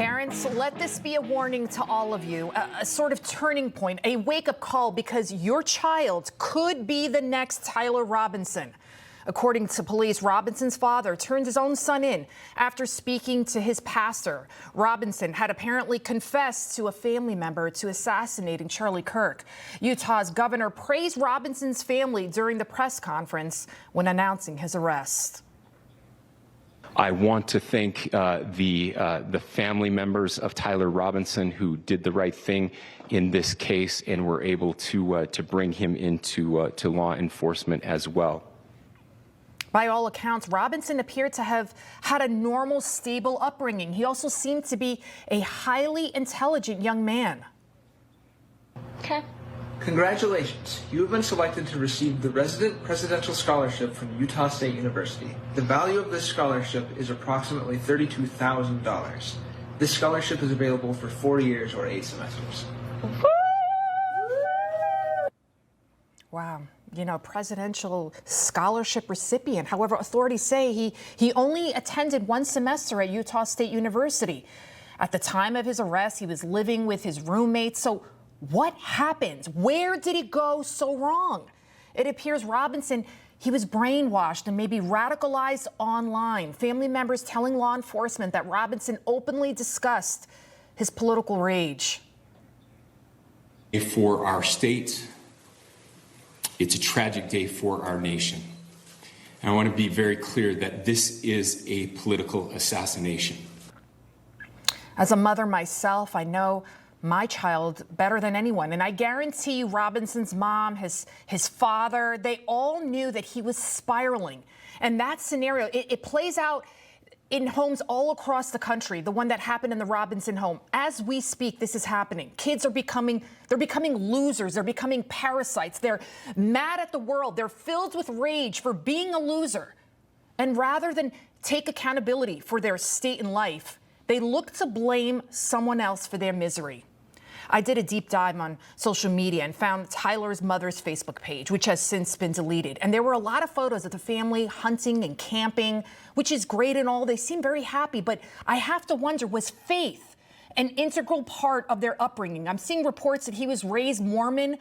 Parents, let this be a warning to all of you, a sort of turning point, a wake-up call, because your child could be the next Tyler Robinson. According to police, Robinson's father turned his own son in after speaking to his pastor. Robinson had apparently confessed to a family member to assassinating Charlie Kirk. Utah's governor praised Robinson's family during the press conference when announcing his arrest. I want to thank the family members of Tyler Robinson who did the right thing in this case and were able to bring him into to law enforcement as well. By all accounts, Robinson appeared to have had a normal, stable upbringing. He also seemed to be a highly intelligent young man. Okay. Congratulations, you have been selected to receive the Resident Presidential Scholarship from Utah State University. The value of this scholarship is approximately $32,000. This scholarship is available for 4 years or 8 semesters. Wow. You know, presidential scholarship recipient. However, authorities say he only attended 1 semester at Utah State University. At the time of his arrest, he was living with his roommates. So what happened? Where did it go so wrong? It appears Robinson, he was brainwashed and maybe radicalized online. Family members telling law enforcement that Robinson openly discussed his political rage. For our state, it's a tragic day for our nation. And I want to be very clear that this is a political assassination. As a mother myself, I know my child better than anyone. And I guarantee you Robinson's mom, his father, they all knew that he was spiraling. And that scenario, it plays out in homes all across the country, the one that happened in the Robinson home. As we speak, this is happening. Kids are becoming losers. They're becoming parasites. They're mad at the world. They're filled with rage for being a loser. And rather than take accountability for their state in life, they look to blame someone else for their misery. I did a deep dive on social media and found Tyler's mother's Facebook page, which has since been deleted. And there were a lot of photos of the family hunting and camping, which is great and all. They seem very happy. But I have to wonder, was faith an integral part of their upbringing? I'm seeing reports that he was raised Mormon,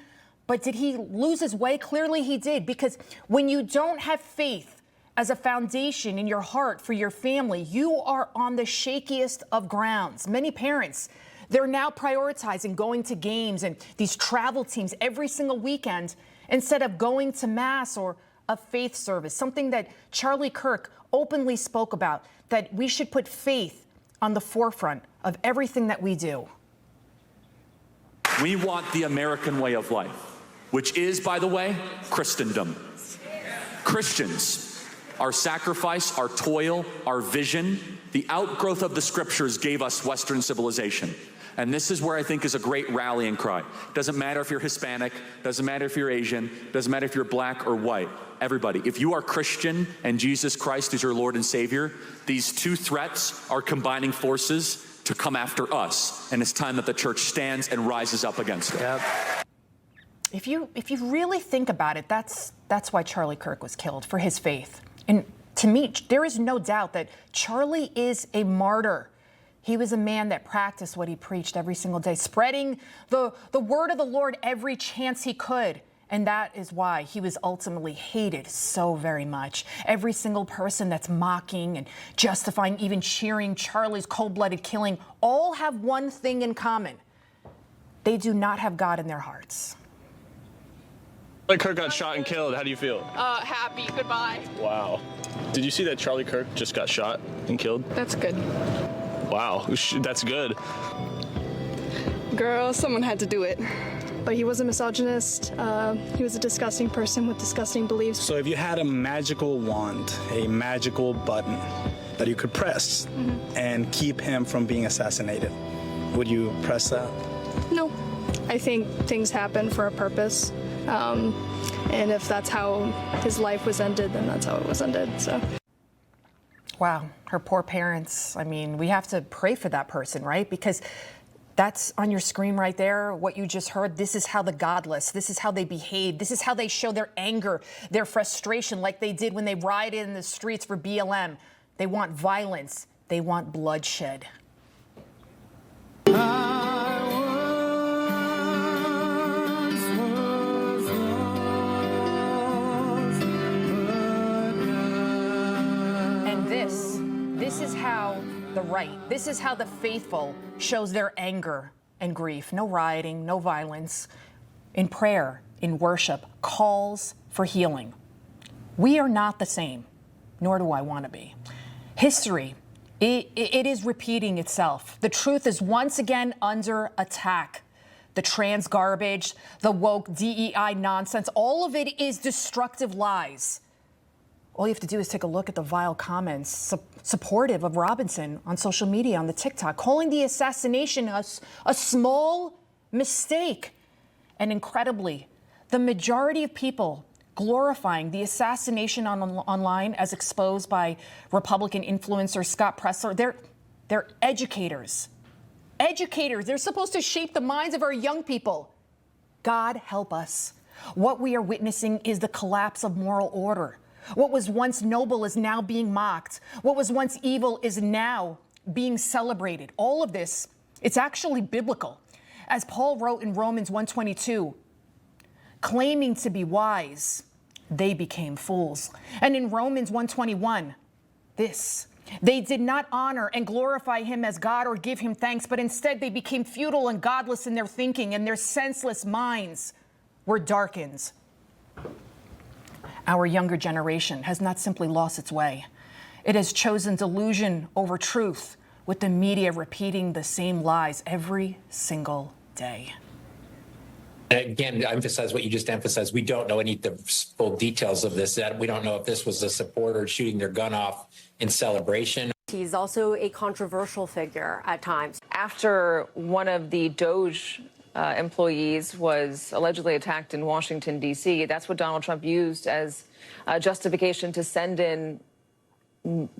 but did he lose his way? Clearly he did, because when you don't have faith as a foundation in your heart for your family, you are on the shakiest of grounds. Many parents, they're now prioritizing going to games and these travel teams every single weekend instead of going to mass or a faith service, something that Charlie Kirk openly spoke about, that we should put faith on the forefront of everything that we do. We want the American way of life, which is, by the way, Christendom. Christians, our sacrifice, our toil, our vision, the outgrowth of the scriptures gave us Western civilization. And this is where I think is a great rallying cry. Doesn't matter if you're Hispanic, doesn't matter if you're Asian, doesn't matter if you're black or white. Everybody, if you are Christian and Jesus Christ is your Lord and Savior, these two threats are combining forces to come after us. And it's time that the church stands and rises up against it. Yep. If you really think about it, that's why Charlie Kirk was killed, for his faith. And to me, there is no doubt that Charlie is a martyr. He was a man that practiced what he preached every single day, spreading the word of the Lord every chance he could. And that is why he was ultimately hated so very much. Every single person that's mocking and justifying, even cheering Charlie's cold-blooded killing, all have one thing in common. They do not have God in their hearts. Kirk got shot and killed. How do you feel? Happy. Goodbye. Wow. Did you see that Charlie Kirk just got shot and killed? That's good. Wow, that's good. Girl, someone had to do it. But he was a misogynist. He was a disgusting person with disgusting beliefs. So if you had a magical wand, a magical button that you could press and keep him from being assassinated, would you press that? No. I think things happen for a purpose. And if that's how his life was ended, then that's how it was ended. So. Wow, her poor parents. I mean, we have to pray for that person, right? Because that's on your screen right there, what you just heard. This is how the godless, this is how they behave. This is how they show their anger, their frustration, like they did when they rioted in the streets for BLM. They want violence. They want bloodshed. the right. This is how the faithful shows their anger and grief. No rioting, no violence. In prayer, in worship, calls for healing. We are not the same, nor do I want to be. History, it is repeating itself. The truth is once again under attack. The trans garbage, the woke DEI nonsense, all of it is destructive lies. All you have to do is take a look at the vile comments supportive of Robinson on social media, on the TikTok, calling the assassination a small mistake. And incredibly, the majority of people glorifying the assassination online as exposed by Republican influencer Scott Presler, they're educators. Educators, they're supposed to shape the minds of our young people. God help us. What we are witnessing is the collapse of moral order. What was once noble is now being mocked. What was once evil is now being celebrated. All of this, it's actually biblical. As Paul wrote in Romans 1:22, claiming to be wise, they became fools. And in Romans 1:21, they did not honor and glorify him as God or give him thanks, but instead they became futile and godless in their thinking, and their senseless minds were darkened. Our younger generation has not simply lost its way. It has chosen delusion over truth, with the media repeating the same lies every single day. Again, to emphasize what you just emphasized, we don't know any of the full details of this. We don't know if this was a supporter shooting their gun off in celebration. He's also a controversial figure at times. After one of the Doge employees was allegedly attacked in Washington, D.C., that's what Donald Trump used as justification to send in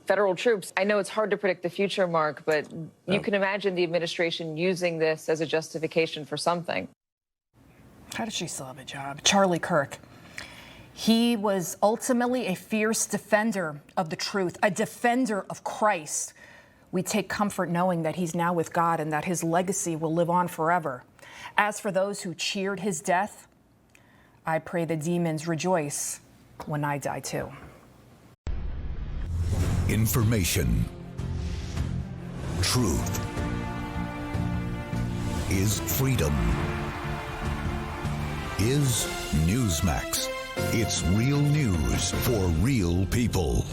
federal troops. I know it's hard to predict the future, Mark, but you can imagine the administration using this as a justification for something. How does she still have a job? Charlie Kirk. He was ultimately a fierce defender of the truth, a defender of Christ. We take comfort knowing that he's now with God and that his legacy will live on forever. As for those who cheered his death, I pray the demons rejoice when I die too. Information. Truth is freedom. Is Newsmax. It's real news for real people.